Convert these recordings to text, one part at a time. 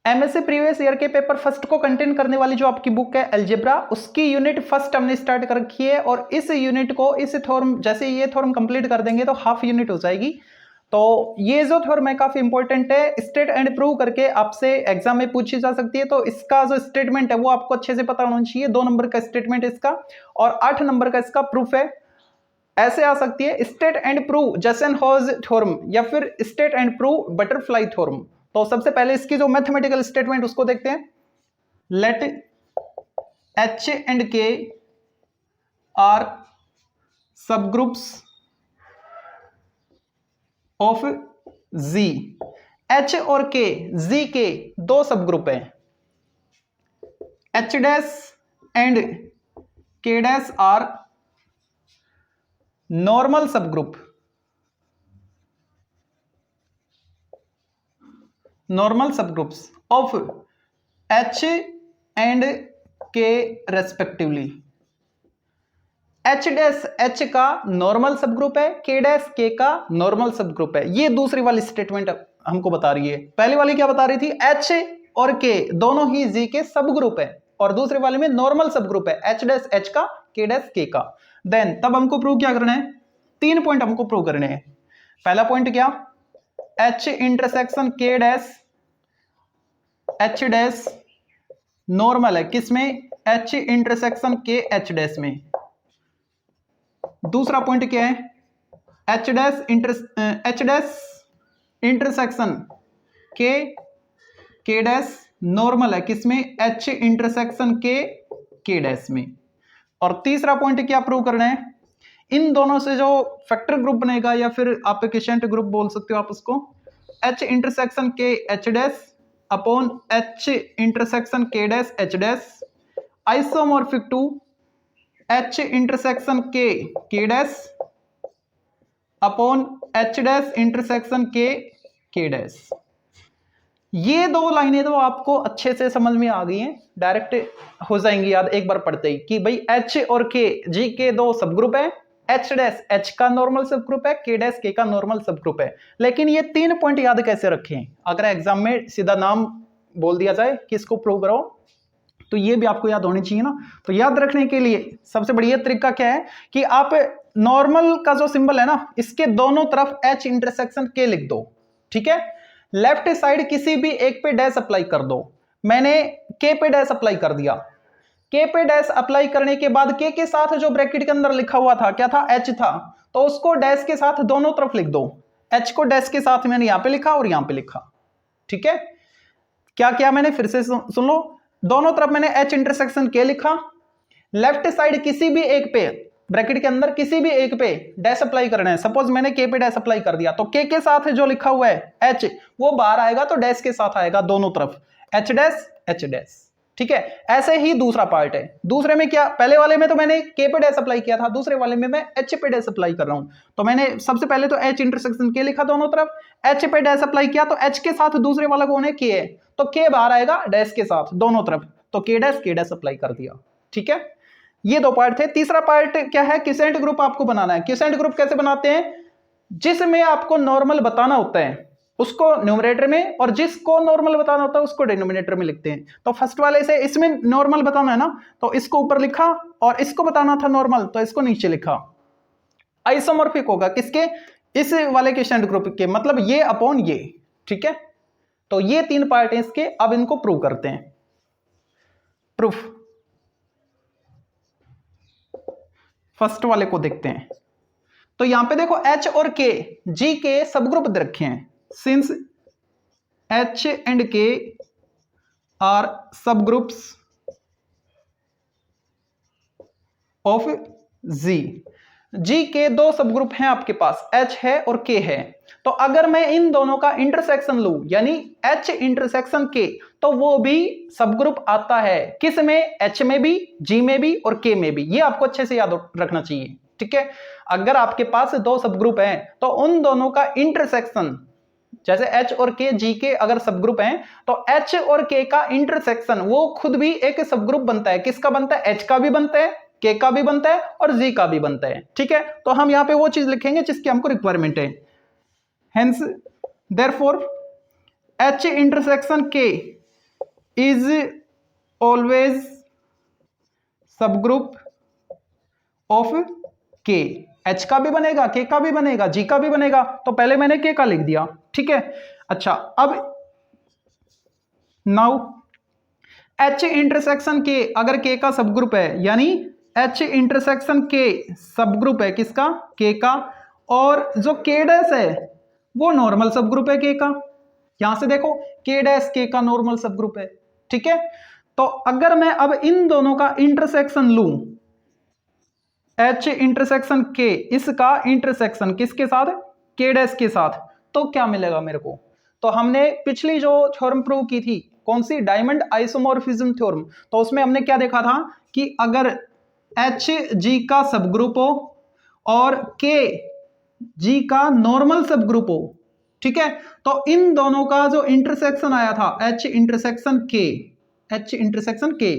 MSc previous year के paper first को contain करने वाली जो आपकी बुक है अलजेब्रा, उसकी यूनिट फर्स्ट हमने स्टार्ट कर रखी है और इस यूनिट को इस थ्योरम, जैसे ये थ्योरम कंप्लीट कर देंगे तो हाफ यूनिट हो जाएगी। तो ये जो थ्योरम है काफी इंपॉर्टेंट है, स्टेट एंड प्रूव करके आपसे एग्जाम में पूछी जा सकती है। तो इसका जो स्टेटमेंट है वो आपको अच्छे से पता होना चाहिए। 2 नंबर का स्टेटमेंट इसका और 8 नंबर का इसका प्रूफ है। ऐसे आ सकती है स्टेट एंड प्रूव जैसेनहॉज थ्योरम या फिर state and prove butterfly theorem. तो सबसे पहले इसकी जो मैथमेटिकल स्टेटमेंट उसको देखते हैं। लेट एच एंड के आर सब ग्रुप्स ऑफ जी। एच और के, जी के 2 सब ग्रुप है। एच डैश एंड के डैश आर नॉर्मल सब ग्रुप, नॉर्मल सब ग्रुप्स ऑफ एच एंड के रेस्पेक्टिवली। एच डैश एच का नॉर्मल सब ग्रुप है, के डैश के का नॉर्मल सब ग्रुप है। ये दूसरी वाली स्टेटमेंट हमको बता रही है। पहली वाली क्या बता रही थी, एच और के दोनों ही जी के सब ग्रुप है और दूसरे वाले में नॉर्मल सब ग्रुप है, एच डैश एच का, के डैश के का। देन तब हमको प्रूव क्या करना है, 3 पॉइंट हमको प्रूव करने हैं। पहला पॉइंट क्या, H intersection K dash H dash normal है किसमें, H intersection K H dash में। दूसरा पॉइंट क्या है, H dash intersection K dash normal है किसमें, एच इंटरसेक्शन के डैश में। और तीसरा पॉइंट क्या प्रूव करना है, इन दोनों से जो फैक्टर ग्रुप बनेगा या फिर आप क्वोशिएंट ग्रुप बोल सकते हो आप उसको, H intersection K H dash upon H intersection K dash H dash isomorphic to H intersection K dash upon H dash intersection K dash. ये 2 लाइनें तो आपको अच्छे से समझ में आ गई हैं, डायरेक्ट हो जाएंगी याद एक बार पढ़ते ही कि भाई एच और के, जी के 2 सब ग्रुप है, एच डैश एच का नॉर्मल सब ग्रुप है, के डैश के का नॉर्मल सब ग्रुप है। लेकिन ये 3 पॉइंट याद कैसे रखें, अगर एग्जाम में सीधा नाम बोल दिया जाए कि इसको प्रूव करो तो ये भी आपको याद होनी चाहिए ना। तो याद रखने के लिए सबसे बढ़िया तरीका क्या है कि आप नॉर्मल का जो सिंबल है ना, इसके दोनों तरफ एच इंटरसेक्शन के लिख दो, ठीक है। लेफ्ट साइड किसी भी एक पे डैश अप्लाई कर दो। मैंने के पे डैश अप्लाई कर दिया। के पे डैश अप्लाई करने के बाद के साथ जो ब्रैकेट के अंदर लिखा हुआ था क्या था, एच था, तो उसको डैश के साथ दोनों तरफ लिख दो। एच को डैश के साथ मैंने यहां पे लिखा और यहां पे लिखा, ठीक है। क्या किया मैंने, फिर से सुन लो, दोनों तरफ मैंने एच इंटरसेक्शन के लिखा। लेफ्ट साइड किसी भी एक पे, ब्रैकेट के अंदर किसी भी एक पे डैश अप्लाई करना है। सपोज मैंने के पे डैश अप्लाई कर दिया तो के साथ जो लिखा हुआ है एच वो बाहर आएगा तो डैश के साथ आएगा दोनों तरफ, एच डैश, ठीक है। ऐसे ही दूसरा पार्ट है। दूसरे में क्या, पहले वाले में तो मैंने के पे डैश अप्लाई किया था, दूसरे वाले में मैं एच पे डैश अप्लाई कर रहा हूं। तो मैंने सबसे पहले तो एच इंटरसेक्शन के लिखा दोनों तरफ, एच पे डैश अप्लाई किया तो एच के साथ दूसरे वाला कौन है, के है, तो के बाहर आएगा डैश के साथ दोनों तरफ, तो के डैश अप्लाई कर दिया, ठीक है। ये 2 पार्ट थे। तीसरा पार्ट क्या है, क्वोशिएंट ग्रुप आपको बनाना है। क्वोशिएंट ग्रुप कैसे बनाते हैं, जिसमें आपको नॉर्मल बताना होता है उसको न्यूमरेटर में और जिसको नॉर्मल बताना होता है उसको डिनोमिनेटर में लिखते हैं। तो फर्स्ट वाले से इसमें नॉर्मल बताना है ना, तो इसको ऊपर लिखा और इसको बताना था नॉर्मल तो इसको नीचे लिखा। आइसोमॉर्फिक होगा किसके, इस वाले क्वोशिएंट ग्रुप के, मतलब ये अपॉन ये, ठीक है। तो ये 3 पार्ट हैं इसके। अब इनको प्रूव करते हैं। प्रूफ फर्स्ट वाले को देखते हैं। तो यहां पे देखो एच और के, जी के सब ग्रुप दे रखे हैं। सिंस एच एंड के आर सब ग्रुप्स ऑफ जी, जी के 2 सब ग्रुप हैं आपके पास, एच है और के है। तो अगर मैं इन दोनों का इंटरसेक्शन लूं यानी एच इंटरसेक्शन के, तो वो भी सब ग्रुप आता है किस में, एच में भी, जी में भी और के में भी। ये आपको अच्छे से याद रखना चाहिए, ठीक है। अगर आपके पास 2 सब ग्रुप हैं तो उन दोनों का इंटरसेक्शन, जैसे एच और के, जी के अगर सब ग्रुप हैं तो एच और के का इंटरसेक्शन वो खुद भी एक सब ग्रुप बनता है। किसका बनता है, एच का भी बनता है, के का भी बनता है और जी का भी बनता है, ठीक है। तो हम यहां पे वो चीज लिखेंगे जिसकी हमको रिक्वायरमेंट है। हेंस देयरफॉर एच इंटरसेक्शन के इज ऑलवेज सब ग्रुप ऑफ के। एच का भी बनेगा, के का भी बनेगा, जी का भी बनेगा, तो पहले मैंने के का लिख दिया, ठीक है। अच्छा, अब नाउ एच इंटरसेक्शन के अगर के का सब ग्रुप है, यानी एच इंटरसेक्शन के सब ग्रुप है किसका, के का, और जो के डैश है वो नॉर्मल सब ग्रुप है के का। यहां से देखो के डैश के का नॉर्मल सब ग्रुप है, ठीक है। तो अगर मैं अब इन दोनों का इंटरसेक्शन लूं, एच इंटरसेक्शन के, इसका इंटरसेक्शन किसके साथ, के डैश के साथ, तो क्या मिलेगा मेरे को। तो हमने पिछली जो थ्योरम प्रूव की थी, कौन सी, डायमंड आइसोमॉर्फिज्म थ्योरम, तो उसमें हमने क्या देखा था कि अगर एच जी का सब ग्रुप हो और के जी का नॉर्मल सब ग्रुप हो, ठीक है, तो इन दोनों का जो इंटरसेक्शन आया था H intersection K, H intersection के,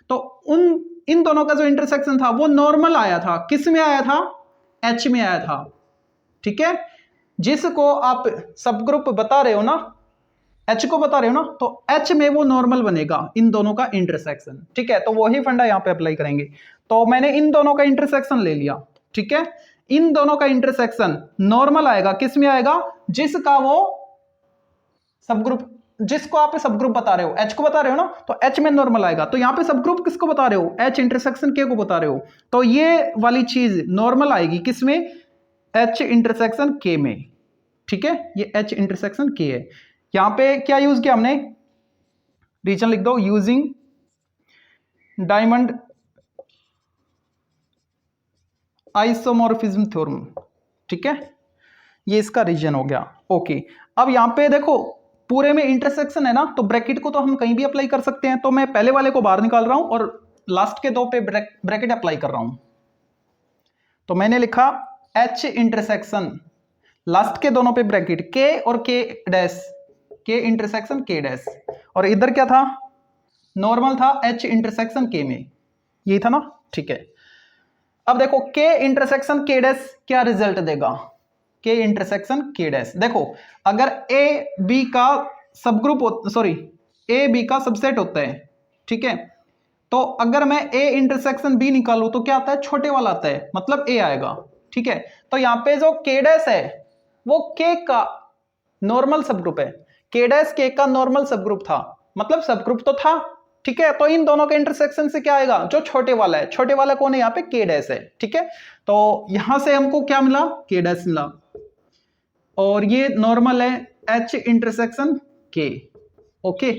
तो उन इन दोनों का जो इंटरसेक्शन था वो नॉर्मल आया था, किस में आया था, एच में आया था, ठीक है। जिसको आप सब ग्रुप बता रहे हो ना, एच को बता रहे हो ना, तो एच में वो नॉर्मल बनेगा इन दोनों का इंटरसेक्शन, ठीक है। तो वही फंडा यहां पे अप्लाई करेंगे। तो मैंने इन दोनों का इंटरसेक्शन ले लिया, ठीक है। इन दोनों का इंटरसेक्शन नॉर्मल आएगा, किस में आएगा, जिसका वो सब ग्रुप, जिसको आप सब ग्रुप बता रहे हो, एच को बता रहे हो ना, तो एच में नॉर्मल आएगा। तो यहां पे सब ग्रुप किसको बता रहे हो, एच इंटरसेक्शन के को बता रहे हो, तो ये वाली चीज नॉर्मल आएगी किसमें, एच इंटरसेक्शन के में, ठीक है। ये एच इंटरसेक्शन के है। यहां पे क्या यूज किया हमने, रीजन लिख दो, यूजिंग डायमंड आइसोमॉर्फिज्म थ्योरम, ठीक है। ये इसका रीजन हो गया, ओके। अब यहां पे देखो पूरे में इंटरसेक्शन है ना, तो ब्रैकेट को तो हम कहीं भी अप्लाई कर सकते हैं, तो मैं पहले वाले को बाहर निकाल रहा हूं और लास्ट के दो पे ब्रैकेट अप्लाई कर रहा हूं। तो मैंने लिखा एच इंटरसेक्शन, लास्ट के दोनों पे ब्रैकेट, के और के डैश, के इंटरसेक्शन के डैश, और इधर क्या था, नॉर्मल था एच इंटरसेक्शन के में, यही था ना, ठीक है। अब देखो के इंटरसेक्शन के डैश क्या रिजल्ट देगा, के इंटरसेक्शन के डैश, देखो अगर ए बी का सब ग्रुप, सॉरी ए बी का सबसेट होता है, ठीक है, तो अगर मैं ए इंटरसेक्शन बी निकालूं तो क्या आता है, छोटे वाला आता है, मतलब ए आएगा, ठीक है। तो यहां पे जो के डैश है वो के का नॉर्मल सब ग्रुप है, के डैश के का नॉर्मल सब ग्रुप था, मतलब सब ग्रुप तो था, ठीक है। तो इन दोनों के इंटरसेक्शन से क्या आएगा, जो छोटे वाला है, छोटे वाला कौन है, यहाँ पे के डैश है, ठीक है। तो यहां से हमको क्या मिला, के डैश मिला, और ये नॉर्मल है एच इंटरसेक्शन के, ओके।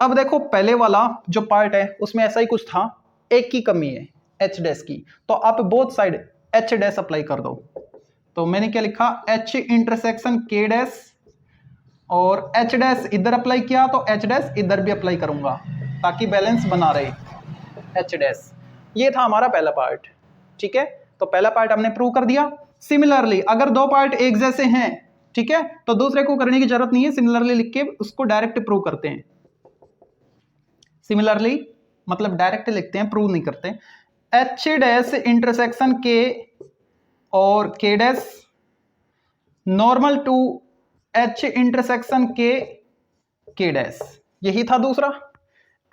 अब देखो पहले वाला जो पार्ट है उसमें ऐसा ही कुछ था, एक की कमी है एच डैश की, तो आप both side H dash apply कर दो। तो मैंने क्या लिखा, एच इंटरसेक्शन के डैश, और एच डैश इधर अप्लाई किया तो एच डैश इधर भी अप्लाई करूंगा ताकि बैलेंस बना रहे, एच डैश। ये था हमारा पहला पार्ट, ठीक है। तो पहला पार्ट हमने प्रूव कर दिया। सिमिलरली अगर दो पार्ट एक जैसे हैं, ठीक है, तो दूसरे को करने की जरूरत नहीं है, सिमिलरली लिख के उसको डायरेक्ट प्रूव करते हैं। सिमिलरली मतलब डायरेक्ट लिखते हैं, प्रूव नहीं करते। एच डैश इंटरसेक्शन के और K dash normal to H intersection K dash, यही था दूसरा।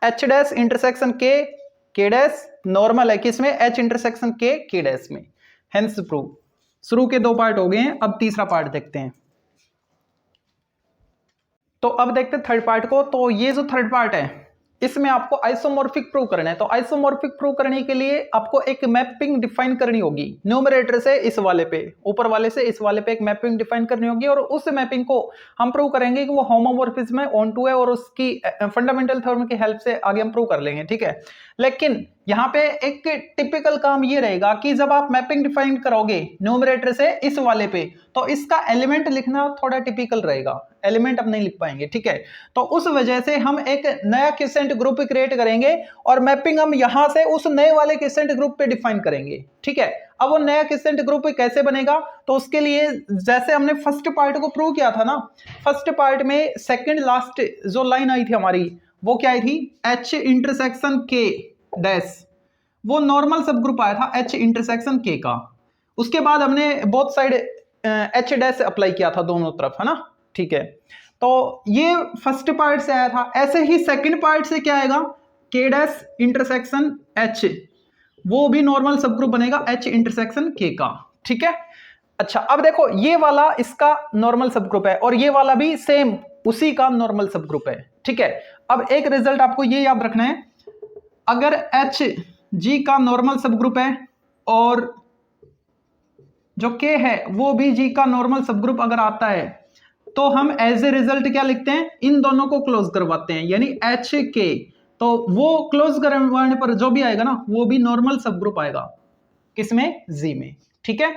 H dash intersection K dash normal है किसमें, एच इंटरसेक्शन के डैश में, हेंस प्रूव। शुरू के दो पार्ट हो गए हैं, अब तीसरा पार्ट देखते हैं। तो अब देखते हैं थर्ड पार्ट को। तो ये जो थर्ड पार्ट है इसमें आपको आइसोमॉर्फिक प्रूव करना है। तो आइसोमॉर्फिक प्रूव करने के लिए आपको एक मैपिंग डिफाइन करनी होगी, न्यूमरेटर से इस वाले पे, ऊपर वाले से इस वाले पे एक मैपिंग डिफाइन करनी होगी, और उस मैपिंग को हम प्रूव करेंगे कि वो होमोमॉर्फिज्म है, ऑन टू है, और उसकी फंडामेंटल थ्योरम की हेल्प से आगे हम प्रूव कर लेंगे, ठीक है। लेकिन यहाँ पे एक टिपिकल काम ये रहेगा कि जब आप मैपिंग डिफाइन करोगे न्यूमरेटर से इस वाले पे, तो इसका एलिमेंट लिखना थोड़ा टिपिकल रहेगा, एलिमेंट अब नहीं लिख पाएंगे, ठीक है। तो उस वजह से हम एक नया क्विसेंट ग्रुप क्रिएट करेंगे और मैपिंग हम यहां से उस नए वाले क्विसेंट ग्रुप पे डिफाइन करेंगे, ठीक है। अब वो नया क्विसेंट ग्रुप कैसे बनेगा, तो उसके लिए जैसे हमने फर्स्ट पार्ट को प्रूव किया था ना, फर्स्ट पार्ट में सेकंड लास्ट जो लाइन आई थी हमारी, वो क्या आई थी, एच इंटरसेक्शन के डैश, वो नॉर्मल सब ग्रुप आया था एच इंटरसेक्शन के का। उसके बाद हमने both side H dash apply किया था दोनों तरफ, है ना, ठीक है। तो ये फर्स्ट पार्ट से आया था। ऐसे ही सेकंड पार्ट से क्या आएगा, के डैश इंटरसेक्शन एच, वो भी नॉर्मल सब ग्रुप बनेगा एच इंटरसेक्शन के का। ठीक है, अच्छा अब देखो ये वाला इसका नॉर्मल सब ग्रुप है और ये वाला भी सेम उसी का नॉर्मल सब ग्रुप है। ठीक है, अब एक रिजल्ट आपको ये याद रखना है, अगर एच जी का नॉर्मल सब ग्रुप है और जो के है वो भी जी का नॉर्मल सब ग्रुप अगर आता है, तो हम एज ए रिजल्ट क्या लिखते हैं, इन दोनों को क्लोज करवाते हैं, यानी एच के, तो वो क्लोज करवाने पर जो भी आएगा ना वो भी नॉर्मल सब ग्रुप आएगा, किसमें, जी में। ठीक है,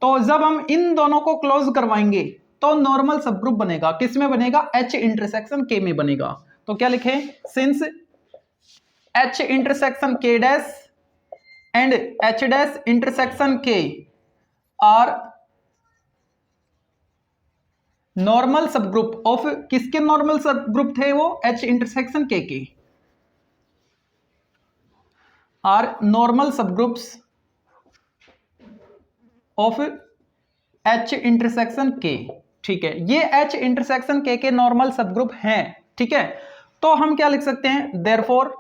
तो जब हम इन दोनों को क्लोज करवाएंगे तो नॉर्मल सब ग्रुप बनेगा, किसमें बनेगा, एच इंटरसेक्शन के में बनेगा। तो क्या लिखे, since H intersection K dash and H dash intersection के आर नॉर्मल सब ग्रुप ऑफ, किसके नॉर्मल सब ग्रुप थे वो, एच इंटरसेक्शन के आर नॉर्मल सब ग्रुप्स ऑफ एच इंटरसेक्शन के। ठीक है, ये एच इंटरसेक्शन के नॉर्मल सब ग्रुप हैं। ठीक है, तो हम क्या लिख सकते हैं, देयरफॉर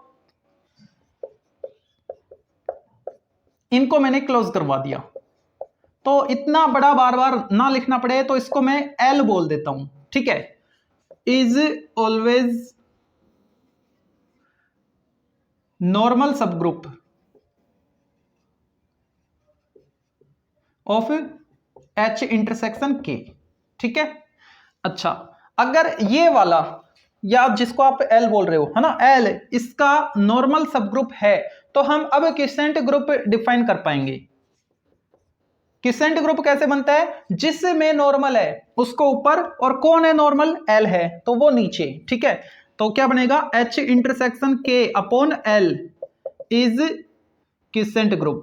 इनको मैंने क्लोज करवा दिया, तो इतना बड़ा बार बार ना लिखना पड़े तो इसको मैं एल बोल देता हूं। ठीक है, इज ऑलवेज नॉर्मल सब ग्रुप ऑफ एच इंटरसेक्शन के। ठीक है, अच्छा अगर ये वाला या जिसको आप एल बोल रहे हो है ना, एल इसका नॉर्मल सब ग्रुप है, तो हम अब क्विसेंट ग्रुप डिफाइन कर पाएंगे। क्विसेंट ग्रुप कैसे बनता है, जिसमें नॉर्मल है उसको ऊपर और कौन है नॉर्मल, एल है तो वो नीचे। ठीक है, तो क्या बनेगा, H intersection K upon L is quiescent group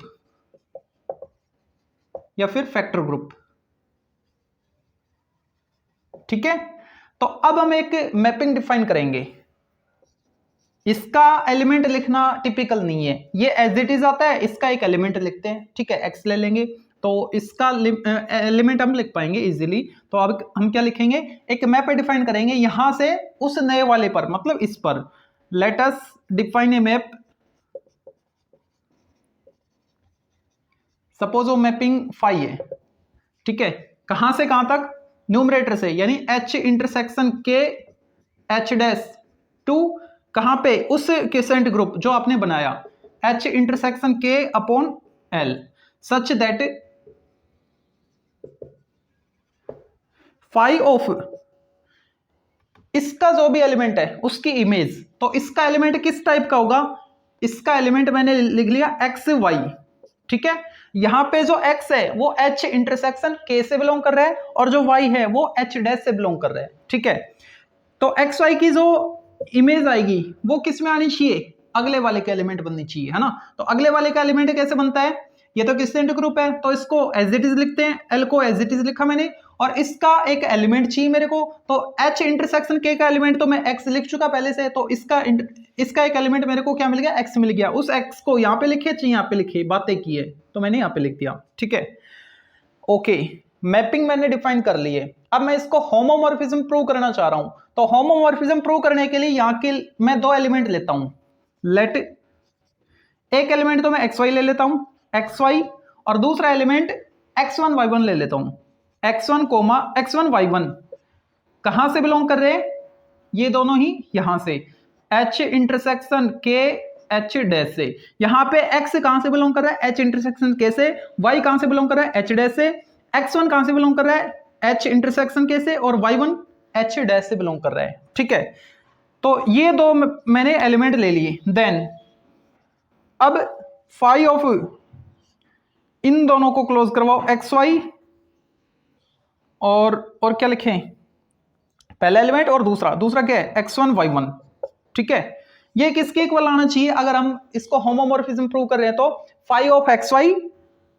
या फिर फैक्टर ग्रुप। ठीक है, तो अब हम एक मैपिंग डिफाइन करेंगे। इसका एलिमेंट लिखना टिपिकल नहीं है, ये एज इट इज आता है, इसका एक एलिमेंट लिखते हैं। ठीक है, एक्स ले लेंगे तो इसका एलिमेंट हम लिख पाएंगे इजीली। तो अब हम क्या लिखेंगे, एक मैप डिफाइन करेंगे यहां से उस नए वाले पर, मतलब इस पर। Let us define a map, suppose वो मैपिंग 5 है। ठीक है, कहां से कहां तक, न्यूमरेटर से, यानी H intersection K H dash to कहां पे, उस क्विसेंट ग्रुप जो आपने बनाया, H intersection K upon L, such that phi of इसका जो भी एलिमेंट है उसकी इमेज, तो इसका एलिमेंट किस टाइप का होगा, इसका एलिमेंट मैंने लिख लिया एक्स वाई। ठीक है, यहां पे जो x है वो h इंटरसेक्शन k से बिलोंग कर रहा है और जो y है वो h डैश से बिलोंग कर रहा है। ठीक है, तो एक्स वाई की जो इमेज आएगी वो किस में आनी चाहिए, अगले वाले का एलिमेंट बननी चाहिए, है ना। तो अगले वाले का एलिमेंट कैसे बनता है, ये तो क्विसेंट ग्रुप है तो इसको एज इट इज लिखते हैं, एल को एज इट इज लिखा मैंने, और इसका एक एलिमेंट चाहिए मेरे को, तो h इंटरसेक्शन k का एलिमेंट तो मैं x लिख चुका पहले से, तो इसका एक एलिमेंट मेरे को क्या मिल गया, x मिल गया। उस x को यहाँ पे लिखे चाहिए, यहाँ पे लिखे, बातें की है तो मैंने यहाँ पे लिख दिया। ठीक है, ओके, मैपिंग मैंने डिफाइन कर ली है। अब मैं इसको होमोमॉर्फिज्म प्रूव करना चाह रहा हूं, तो होमोमॉर्फिज्म प्रूव करने के लिए यहाँ के मैं दो एलिमेंट लेता हूं। लेट एक एलिमेंट तो मैं xy ले लेता हूं, xy, और दूसरा एलिमेंट x1 y1 ले लेता हूं। x1 x1 y1 कहां से बिलोंग कर रहे हैं, ये दोनों ही यहां से, h intersection k h dash से। यहां पे x कहां से बिलोंग कर रहा है, h इंटरसेक्शन k से, y कहां से बिलोंग कर रहा है, h डैश से, x1 कहां से बिलोंग कर रहा है, h इंटरसेक्शन k से, और y1 h डैश से बिलोंग कर रहा है। ठीक है, तो ये दो मैंने एलिमेंट ले लिए। देन अब फाई ऑफ इन दोनों को क्लोज करवाओ, xy और क्या लिखें, पहला एलिमेंट और दूसरा क्या है, x1 y1। ठीक है, ये किसके इक्वल आना चाहिए, अगर हम इसको होमोमॉर्फिज्म प्रूव कर रहे हैं तो phi of xy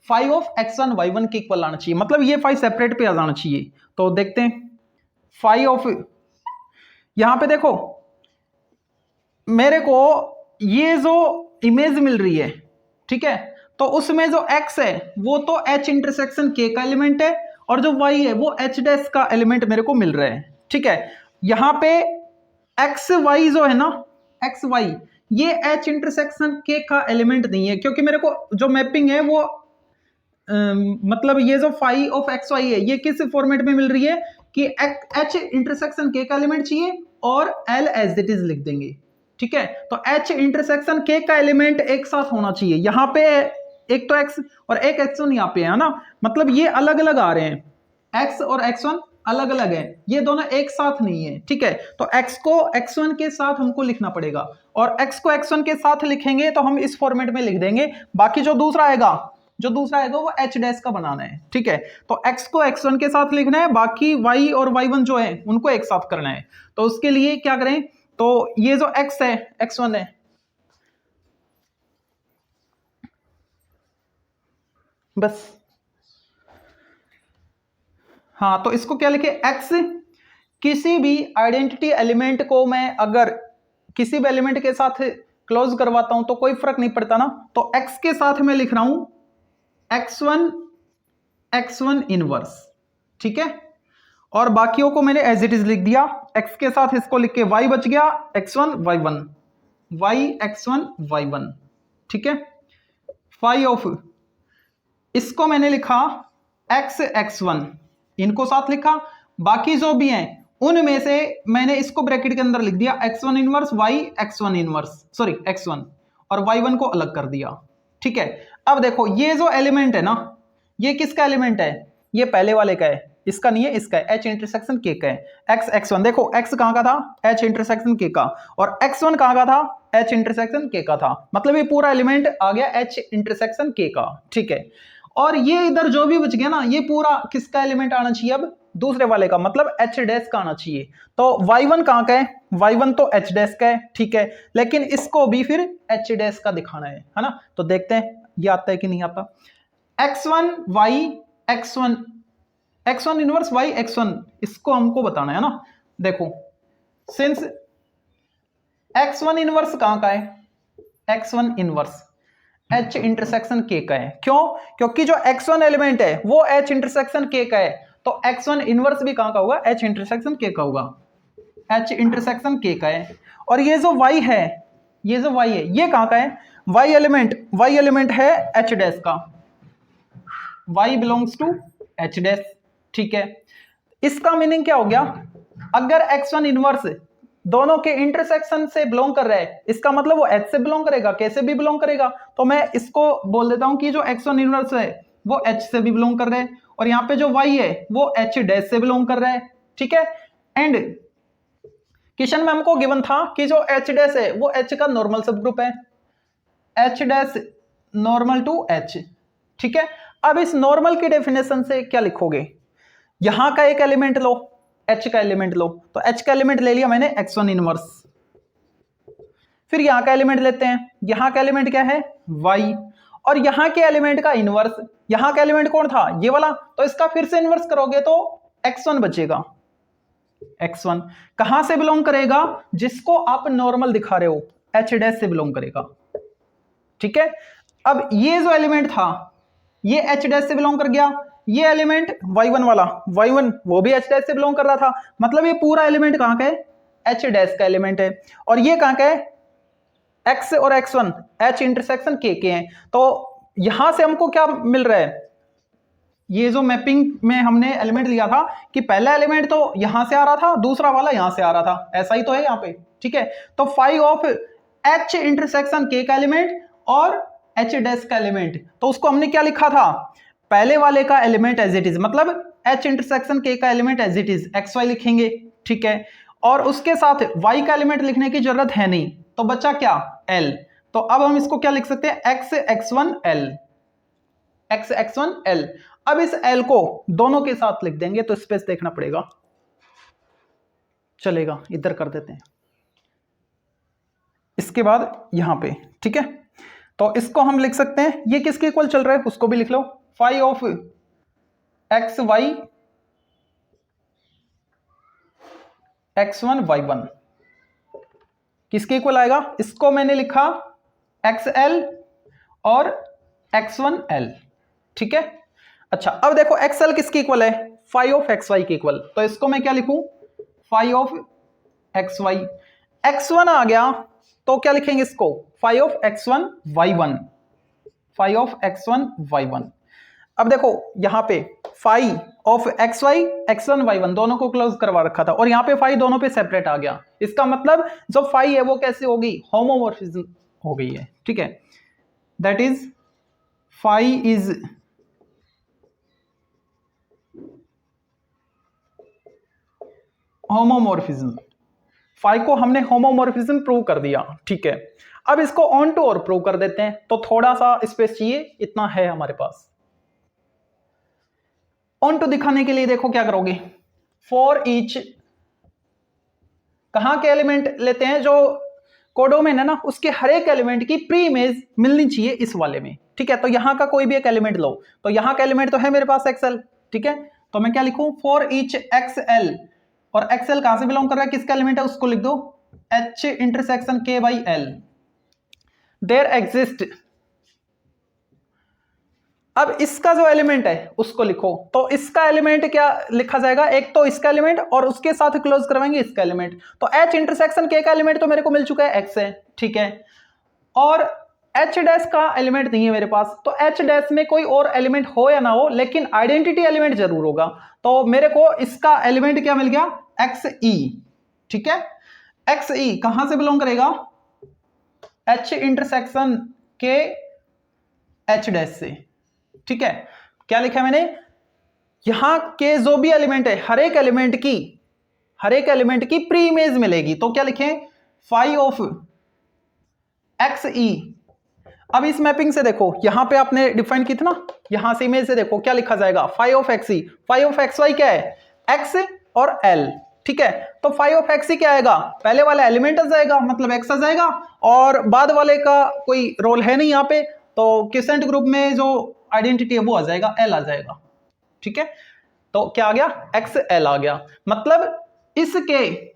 phi of x1 y1 के इक्वल आना चाहिए, मतलब ये फाई सेपरेट पे आ जाना चाहिए। तो देखते हैं, फाई ऑफ, यहां पे देखो मेरे को ये जो इमेज मिल रही है, ठीक है, तो उसमें जो x है वो तो h इंटरसेक्शन k का एलिमेंट है और जो y है वो h डैश का एलिमेंट मेरे को मिल रहा है। ठीक है, यहां पे एक्स वाई जो है ना, एक्स वाई, ये एच इंटरसेक्शन के का एलिमेंट नहीं है, क्योंकि मेरे को जो मैपिंग है वो मतलब ये जो फाई ऑफ एक्स वाई है ये किस फॉर्मेट में मिल रही है कि एच इंटरसेक्शन के का एलिमेंट चाहिए और एल एज इट इज लिख देंगे, ठीक है। तो एच इंटरसेक्शन के का एलिमेंट एक साथ होना चाहिए, यहां पे एक तो एक्स और एक x1 यहाँ पे है ना, मतलब ये अलग अलग आ रहे हैं, x और x1 अलग अलग है, ये दोनों एक साथ नहीं है, ठीक है। तो x को x1 के साथ हमको लिखना पड़ेगा और x को x1 के साथ लिखेंगे तो हम इस फॉर्मेट में लिख देंगे, बाकी जो दूसरा आएगा वो h डैश का बनाना है, ठीक है। तो x को x1 के साथ लिखना है, बाकी y और y1 जो है उनको एक साथ करना है। तो उसके लिए क्या करें, तो ये जो x है x1 है, बस हाँ, तो इसको क्या लिखे, x, किसी भी आइडेंटिटी एलिमेंट को मैं अगर किसी भी एलिमेंट के साथ क्लोज करवाता हूं तो कोई फर्क नहीं पड़ता ना, तो x के साथ मैं लिख रहा हूं x1 इनवर्स, ठीक है। और बाकियों को मैंने एज इट इज लिख दिया, x के साथ इसको लिख के y बच गया x1 y1, y x1 y1, ठीक है। फाई ऑफ इसको मैंने लिखा x x1, इनको साथ लिखा, बाकी जो भी हैं उनमें से मैंने इसको ब्रैकेट के अंदर लिख दिया x1 inverse y x1 inverse, sorry x1, और y1 को अलग कर दिया, ठीक है। अब देखो ये जो एलिमेंट है ना, ये किसका एलिमेंट है, ये पहले वाले का है, इसका नहीं है, इसका है, h इंटरसेक्शन k का है, x x1, देखो x कहां का था, h इंटरसेक्शन k का, और x1 कहां का था, h इंटरसेक्शन k का था, मतलब ये पूरा एलिमेंट आ गया h इंटरसेक्शन k का, ठीक है। और ये इधर जो भी बच गया ना, ये पूरा किसका एलिमेंट आना चाहिए, अब दूसरे वाले का, मतलब h डैश का आना चाहिए। तो y1 कहां का है, y1 तो h डैश का है, ठीक है, लेकिन इसको भी फिर h डैश का दिखाना है ना। तो देखते हैं ये आता है कि नहीं आता। x1 y x1, x1 inverse y x1, इसको हमको बताना है ना। देखो सिंस x1 इनवर्स कहां का है, x1 inverse h intersection k का है, क्यों, क्योंकि जो x1 एलिमेंट है वो h इंटरसेक्शन k का है, तो x1 इनवर्स भी कहां का होगा, h इंटरसेक्शन k का होगा, h इंटरसेक्शन k का है। और ये जो y है, ये जो y है ये कहां का है, y एलिमेंट है h डैश का, y belongs to h dash, ठीक है। इसका मीनिंग क्या हो गया, अगर x1 इनवर्स दोनों के इंटरसेक्शन से बिलोंग कर रहा है, इसका मतलब वो h से बिलोंग करेगा, कैसे भी बिलोंग करेगा, तो मैं इसको बोल देता हूं कि जो x1 इनवर्स है वो h से भी बिलोंग कर रहा है, और यहाँ पे जो y है वो h डैश से बिलोंग कर रहा है, ठीक है। एंड क्वेश्चन में हमको गिवन था कि जो h डैश है वो h का नॉर्मल सब ग्रुप है, h dash normal to h, ठीक है। अब इस नॉर्मल की डेफिनेशन से क्या लिखोगे, यहां का एक एलिमेंट लो, h का एलिमेंट लो, तो h का एलिमेंट ले लिया मैंने x1 इनवर्स, फिर यहां का एलिमेंट लेते हैं, यहां का एलिमेंट क्या है y, और यहां के एलिमेंट का इनवर्स, यहां का एलिमेंट कौन था, ये वाला, तो इसका फिर से इनवर्स करोगे तो x1 बचेगा, x1 कहां से बिलोंग करेगा, जिसको आप नॉर्मल दिखा रहे हो h डैश से बिलोंग करेगा, ठीक है। अब ये जो एलिमेंट था ये h डैश से बिलोंग कर गया, ये एलिमेंट y1 वाला, y1 वो भी h डैश से बिलोंग कर रहा था, मतलब ये पूरा एलिमेंट कहां का है, h डैश का एलिमेंट है, और ये कहां का है, x और x1 h इंटरसेक्शन k के हैं। तो यहां से हमको क्या मिल रहा है, ये जो मैपिंग में हमने एलिमेंट लिया था कि पहला एलिमेंट तो यहां से आ रहा था, दूसरा वाला यहां से आ रहा था, ऐसा ही तो है यहाँ पे, ठीक है। तो phi of h intersection k का एलिमेंट और h डैश का एलिमेंट, तो उसको हमने क्या लिखा था, पहले वाले का एलिमेंट एज इट इज, मतलब h इंटरसेक्शन k का element as it is xy लिखेंगे, ठीक है। और उसके साथ y का एलिमेंट लिखने की जरूरत है नहीं, तो बचा क्या l, तो अब हम इसको क्या लिख सकते हैं, x x1 l, x x1 l। अब इस l को दोनों के साथ लिख देंगे तो स्पेस देखना पड़ेगा, चलेगा इधर कर देते हैं, इसके बाद यहां पे, ठीक है। तो इसको हम लिख सकते हैं, ये किसके इक्वल चल रहा है उसको भी लिख लो, phi of X Y x1 y1 किसके इक्वल आएगा, इसको मैंने लिखा xl और x1 l, ठीक है। अच्छा अब देखो xl किसके इक्वल है, फाई ऑफ xy के इक्वल, तो इसको मैं क्या लिखूं, five of X Y, x1 आ गया तो क्या लिखेंगे इसको, five of x1 y1, five of x1 y1। अब देखो यहां पे five of X Y x1 y1 दोनों को क्लोज करवा रखा था और यहां पे फाइव दोनों पे सेपरेट आ गया। इसका मतलब जो फाइव है वो कैसे होगी, होमोमॉर्फिज्म हो गई है, ठीक है। That is phi is homomorphism, five को हमने होमोमॉर्फिज्म प्रूव कर दिया, ठीक है। अब इसको ऑन टू और प्रूव कर देते हैं, तो थोड़ा सा स्पेस चाहिए, इतना है हमारे पास। ऑन टू दिखाने के लिए देखो क्या करोगे, फॉर ईच, कहां के एलिमेंट लेते हैं, जो कोडोमेन है ना उसके हर एक एलिमेंट की प्री इमेज मिलनी चाहिए इस वाले में, ठीक है। तो यहां का कोई भी एक एलिमेंट लो, तो यहां का एलिमेंट तो है मेरे पास एक्सएल, ठीक है। तो मैं क्या लिखूं, फॉर ईच एक्सएल, और एक्सएल कहां से बिलोंग कर रहा है, किसका एलिमेंट है, उसको लिख दो एच इंटरसेक्शन के बाई एल, देयर एग्जिस्ट। अब इसका जो एलिमेंट है उसको लिखो, तो इसका एलिमेंट क्या लिखा जाएगा, एक तो इसका एलिमेंट और उसके साथ क्लोज करवाएंगे इसका एलिमेंट। तो एच इंटरसेक्शन के का एलिमेंट तो मेरे को मिल चुका है एक्स है, ठीक है। और एच डैश का एलिमेंट नहीं है मेरे पास, तो एच डैश में कोई और एलिमेंट हो या ना हो लेकिन आइडेंटिटी एलिमेंट जरूर होगा। तो मेरे को इसका एलिमेंट क्या मिल गया, एक्स ई, ठीक है। एक्स ई कहां से बिलोंग करेगा, H intersection K H dash से, ठीक है। क्या लिखा है मैंने, यहां के जो भी एलिमेंट है हर एक एलिमेंट की प्री इमेज मिलेगी, तो क्या लिखें, फाइव ऑफ एक्स ई। अब इस मैपिंग से देखो, यहां पे आपने डिफाइन की थी ना, यहां से इमेज से देखो क्या लिखा जाएगा, five of X E, five of X Y क्या है, एक्स और एल, ठीक है। तो फाइव ऑफ एक्स ई क्या आएगा, पहले वाला एलिमेंट आ जाएगा मतलब एक्स आ जाएगा, और बाद वाले का कोई रोल है नहीं यहां पे, तो क्विसेंट ग्रुप में जो आइडेंटिटी है वो आ जाएगा, एल आ जाएगा, ठीक है। तो क्या आ गया, एक्स एल आ गया, मतलब इसके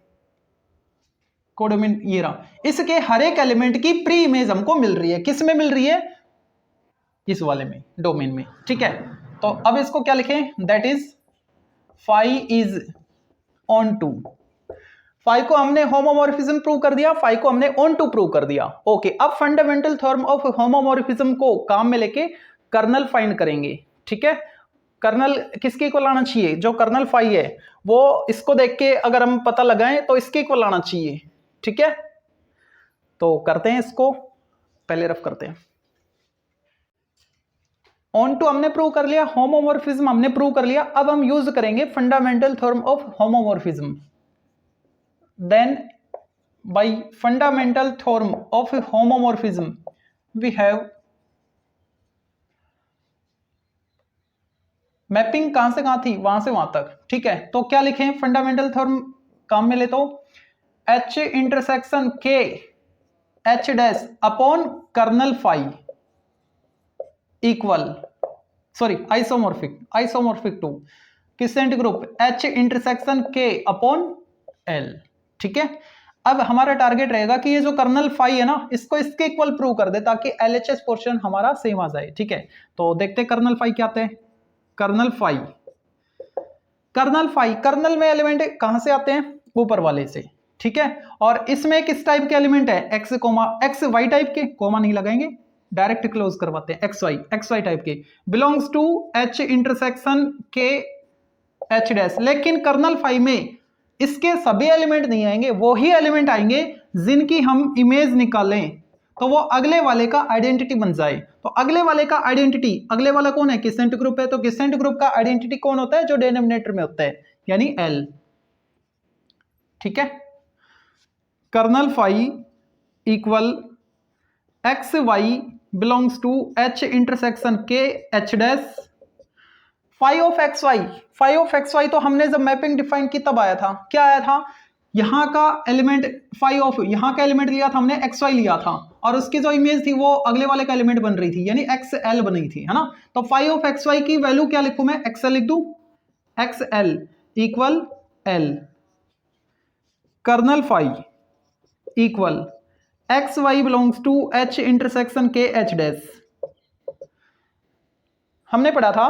कोडोमेन ये रहा, इसके हर एक एलिमेंट की प्री इमेज हमको मिल रही है, किस में मिल रही है, इस वाले में, डोमेन में, ठीक है। तो अब इसको क्या लिखें, that is phi is onto, phi को हमने होमोमॉर्फिज्म प्रूव कर दिया, फाइव को हमने ऑन टू प्रूव कर दिया, ओके। अब फंडामेंटल थ्योरम ऑफ होमोमॉर्फिज्म को काम में लेके कर्नल फाइंड करेंगे, ठीक है। कर्नल किसके को लाना चाहिए, जो कर्नल फाइव है वो इसको देख के अगर हम पता लगाएं तो इसके को लाना चाहिए, ठीक है। तो करते हैं इसको, पहले रफ करते हैं। ऑन टू हमने प्रूव कर लिया, होमोमॉर्फिज्म हमने प्रूव कर लिया, अब हम यूज करेंगे fundamental theorem of homomorphism. Then by fundamental theorem of homomorphism we have mapping, कहां से कहां थी, वहां से वहां तक, ठीक है। तो क्या लिखें, फंडामेंटल थ्योरम काम में ले, तो H intersection K H dash upon kernel phi equal, sorry isomorphic to quotient group H intersection K upon L, ठीक है। अब हमारा टारगेट रहेगा कि ये जो कर्नल फाइव है ना इसको इसके इक्वल प्रूव कर दे ताकि एलएचएस पोर्शन हमारा सेम आ जाए, ठीक है। तो देखते हैं कर्नल फाइव क्या आते हैं, कर्नल कर्नल में एलिमेंट कहां से आते हैं, ऊपर वाले से, ठीक है। और इसमें किस टाइप के एलिमेंट है, एक्स वाई टाइप के, कोमा नहीं लगाएंगे, डायरेक्ट क्लोज करवाते हैं, एक्स वाई टाइप के, belongs to H intersection K H dash. लेकिन कर्नल फाइव में इसके सभी एलिमेंट नहीं आएंगे, वो ही एलिमेंट आएंगे जिनकी हम इमेज निकालें तो वो अगले वाले का आइडेंटिटी बन जाए। तो अगले वाले का आइडेंटिटी, अगले वाला कौन है, क्विसेंट ग्रुप है, तो क्विसेंट ग्रुप का आइडेंटिटी कौन होता है, जो डिनोमिनेटर में होता है, यानी एल, ठीक है। Kernel phi equal X Y belongs to H intersection K H dash phi of X Y. तो हमने जब मैपिंग डिफाइन की तब आया था, क्या आया था, यहां का एलिमेंट फाइव ऑफ, यहां का एलिमेंट लिया था हमने एक्स वाई लिया था, और उसकी जो इमेज थी वो अगले वाले का एलिमेंट बन रही थी, यानी एक्स एल बन रही थी, है ना। तो फाइव ऑफ एक्स वाई की वैल्यू क्या लिखूं मैं, एक्स एल लिख दूं, X L equal L, kernel phi equal X Y belongs to H intersection K H dash. हमने पढ़ा था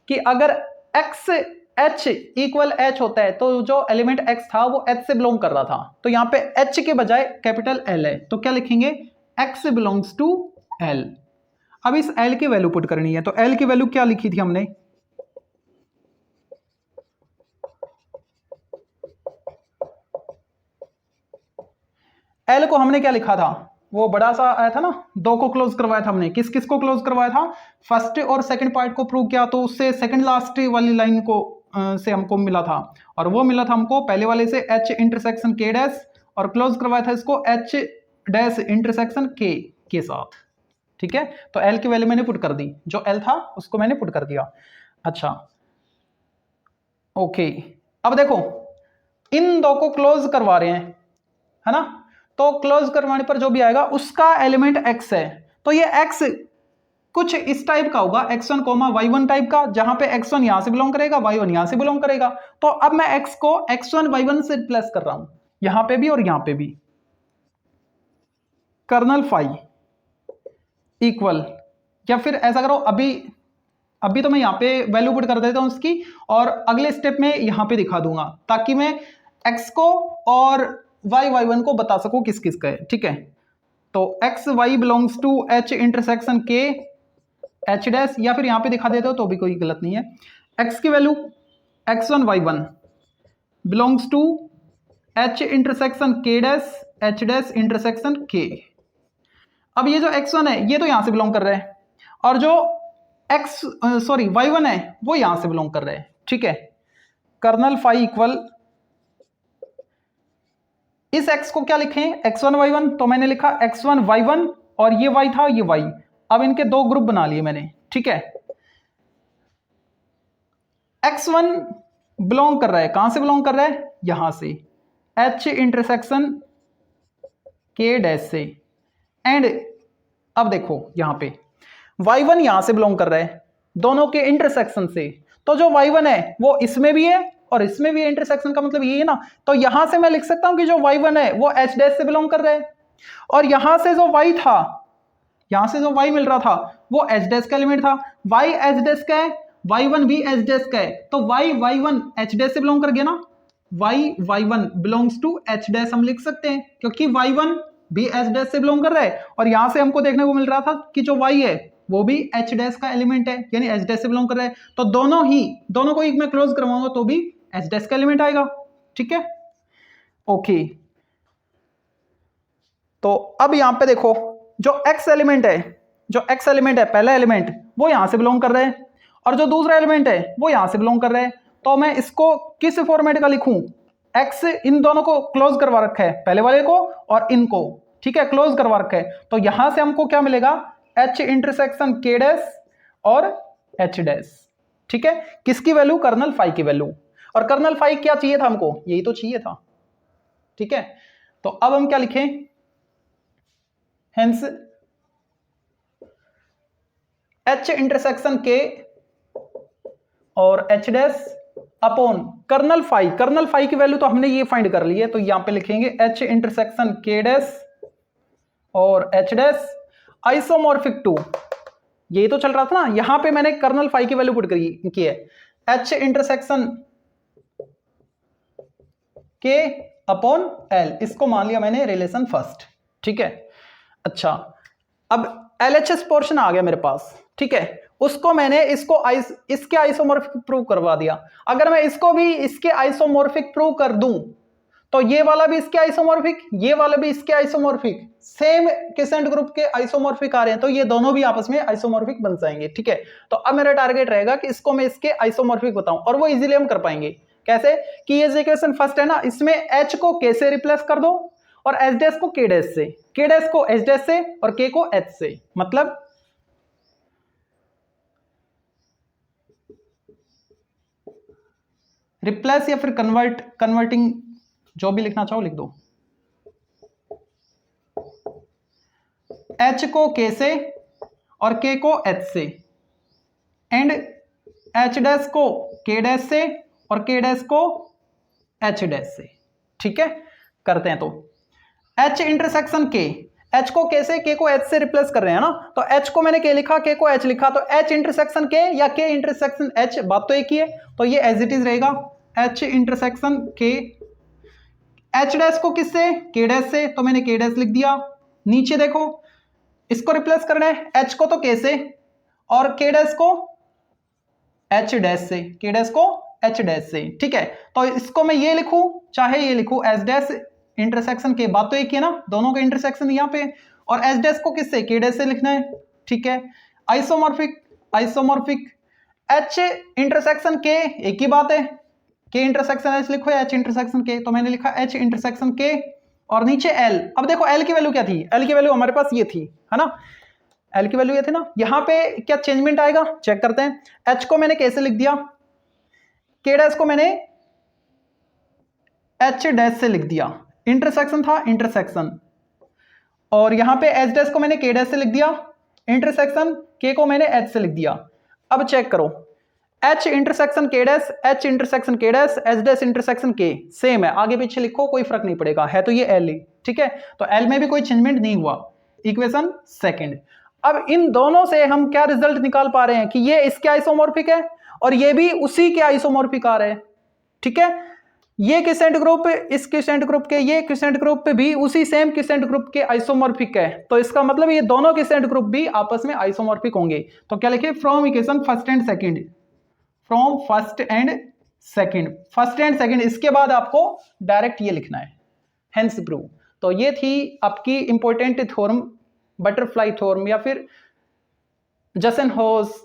कि अगर एक्स H इक्वल H होता है, तो जो एलिमेंट X था वो H से बिलोंग कर रहा था, तो यहाँ पे H के बजाय कैपिटल L है, तो क्या लिखेंगे X बिलोंग्स टू L। अब इस L की वैल्यू पुट करनी है, तो L की वैल्यू क्या लिखी थी हमने, L को हमने क्या लिखा था, वो बड़ा सा आया था ना, 2 को क्लोज करवाया था हमने, किस किस को क्लोज करवाया था, फर्स्ट और सेकंड पार्ट को प्रूव किया, तो उससे सेकंड लास्ट वाली लाइन को से हमको मिला था, और वो मिला था हमको पहले वाले से H इंटरसेक्शन K डैश, और क्लोज करवाया था इसको H डैश इंटरसेक्शन K के साथ। ठीक है, तो L की वैल्यू मैंने पुट कर दी, जो L था उसको मैंने पुट कर दिया। अच्छा ओके, अब देखो इन 2 को क्लोज करवा रहे हैं, है ना, तो क्लोज करवाने पर जो भी आएगा उसका एलिमेंट X है, तो ये X कुछ इस टाइप का होगा, x1 y1 टाइप का, जहां पे x1 यहां से बिलोंग करेगा, y1 यहां से बिलोंग करेगा। तो अब मैं x को x1 y1 से रिप्लेस कर रहा हूं, यहां पे भी और यहां पे भी, कर्नल फाई इक्वल, या फिर ऐसा करो, अभी तो मैं यहां पे वैल्यू पुट कर देता हूं उसकी, और अगले स्टेप में यहां पे दिखा दूंगा, ताकि मैं x को और y1 को बता सकूं किस किस का है। ठीक है, तो x y belongs to h intersection k h dash, या फिर यहां पे दिखा देते हो तो भी कोई गलत नहीं है, x की value x1 y1 belongs to h intersection k dash h dash intersection k। अब ये जो x1 है ये तो यहां से बिलोंग कर रहा है, और जो y1 है वो यहां से बिलोंग कर रहा है। ठीक है, कर्नल फाई इक्वल, इस x को क्या लिखें x1 y1, तो मैंने लिखा x1 y1, और ये y था ये y, अब इनके 2 ग्रुप बना लिए मैंने। ठीक है, x1 बिलोंग कर रहा है, कहां से बिलोंग कर रहा है, यहां से h इंटरसेक्शन k डैश से, एंड अब देखो यहां पे y1 यहां से बिलोंग कर रहा है, दोनों के इंटरसेक्शन से, तो जो y1 है वो इसमें भी है और इसमें भी है, इंटरसेक्शन का मतलब ये है ना, तो यहां से मैं लिख सकता हूं कि जो y1 है वो h डैश से बिलोंग कर रहा है, और यहां से जो y था, यहां से जो y मिल रहा था वो h डैश का एलिमेंट था, y h डैश का है, y1 भी h डैश का है, तो y y1 h डैश से बिलोंग कर गया ना, y y1 belongs to h dash हम लिख सकते हैं, क्योंकि y1 भी h डैश से बिलोंग कर रहा है, और यहां से हमको देखने को मिल रहा था कि जो y है वो भी h डैश का एलिमेंट है, यानी h डैश से बिलोंग कर रहा है, तो दोनों को एक मैं क्लोज करवाऊंगा तो भी h डैश का एलिमेंट आएगा। ठीक है, ओके, तो अब यहां पे देखो जो x एलिमेंट है, पहला एलिमेंट वो यहां से बिलोंग कर रहा है, और जो दूसरा एलिमेंट है वो यहां से बिलोंग कर रहा है, तो मैं इसको किस फॉर्मेट का लिखूं, x इन दोनों को क्लोज करवा रखा है, पहले वाले को और इनको, ठीक है, क्लोज करवा रखा है, तो यहां से हमको क्या मिलेगा, h इंटरसेक्शन k डैश और h डैश। ठीक है, किसकी वैल्यू, कर्नल फाई की वैल्यू, और कर्नल फाई क्या चाहिए था हमको, यही तो चाहिए था। ठीक है, तो अब हम क्या लिखें, हेंस h इंटरसेक्शन k और h dash upon kernel phi की वैल्यू तो हमने ये फाइंड कर ली है, तो यहां पे लिखेंगे h इंटरसेक्शन k डैश और h डैश आइसोमॉर्फिक टू, यही तो चल रहा था ना, यहां पे मैंने कर्नल फाई की वैल्यू पुट की है, h intersection k upon l, इसको मान लिया मैंने रिलेशन फर्स्ट। ठीक है, अच्छा अब LHS पोर्शन आ गया मेरे पास। ठीक है, उसको मैंने इसके आइसोमॉर्फिक प्रूव करवा दिया, अगर मैं इसको भी इसके आइसोमॉर्फिक प्रूव कर दूं तो ये वाला भी इसके आइसोमॉर्फिक, ये वाला भी इसके आइसोमॉर्फिक, सेम क्विसेंट ग्रुप के आइसोमॉर्फिक आ रहे हैं, तो ये दोनों भी आपस में आइसोमॉर्फिक बन जाएंगे। ठीक है, तो अब मेरा टारगेट रहेगा कि इसको मैं इसके आइसोमॉर्फिक बताऊं, और वो इजीली हम कर पाएंगे। कैसे कि ये इक्वेशन फर्स्ट है ना, इसमें h को k से रिप्लेस कर दो और h डैश को k डैश से, k डैश को h डैश से और k को h से, मतलब रिप्लेस या फिर कन्वर्टिंग, जो भी लिखना चाहो लिख दो, h को k से और k को h से, एंड h डैश को k डैश से और k डैश को h डैश से। ठीक है, करते हैं, तो h इंटरसेक्शन k, H को K से, K को H से रिप्लेस कर रहे हैं ना, तो H को मैंने K लिखा, K को H लिखा, तो H इंटरसेक्शन K या K इंटरसेक्शन H, बात तो एक ही है, तो ये एज इट इज रहेगा H intersection K। H dash को किससे, K डैश से, तो मैंने K डैश लिख दिया। नीचे देखो इसको रिप्लेस करना है, H को तो K से और K डैश को H डैश से, K डैश को H डैश से, ठीक है। तो इसको मैं ये लिखूं चाहे ये लिखूं, H डैश इंटरसेक्शन K, बात तो एक ही है ना, दोनों का इंटरसेक्शन यहाँ पे, और H डैश को किससे, K डैश से लिखना है, ठीक है। Isomorphic, isomorphic H intersection K, एक ही बात है, K इंटरसेक्शन H लिखो या H इंटरसेक्शन K, तो मैंने लिखा H इंटरसेक्शन K और नीचे L। अब देखो L की वैल्यू क्या थी, L की वैल्यू हमारे पास ये थी, है ना, L की वैल्यू ये थी ना, यहाँ पे क्या चेंजमेंट आएगा चेक करते हैं। H को मैंने K से लिख दिया, K डैश को मैंने H डैश से लिख दिया, इंटरसेक्शन था इंटरसेक्शन, और यहाँ पे H डैश को मैंने K डैश से लिख दिया, इंटरसेक्शन K को मैंने H से लिख दिया। अब चेक करो H intersection K dash, H intersection K dash, H dash intersection K same है, आगे पीछे लिखो कोई फर्क नहीं पड़ेगा, है तो ये L ही, ठीक है। तो L में भी कोई चेंजमेंट नहीं हुआ, इक्वेशन सेकंड। अब इन दोनों से हम क्या रिजल्ट निकाल पा रहे हैं कि ये इसके आइसोमॉर्फिक है और ये भी उसी के आइसोमॉर्फिक आ रहे हैं, ठीक है। ये क्विसेंट ग्रुप इस क्विसेंट ग्रुप के, ये क्विसेंट ग्रुप भी उसी सेम क्विसेंट ग्रुप के आइसोमॉर्फिक है, तो इसका मतलब ये दोनों क्विसेंट ग्रुप भी आपस में आइसोमॉर्फिक होंगे। तो क्या लिखे, from equation first and second, from first and second, first and second, इसके बाद आपको डायरेक्ट ये लिखना है, हेंस प्रूव। तो ये थी आपकी इंपॉर्टेंट थ्योरम, बटरफ्लाई थ्योरम या फिर जसेनहॉस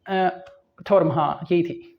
थ्योरम, हाँ यही थी।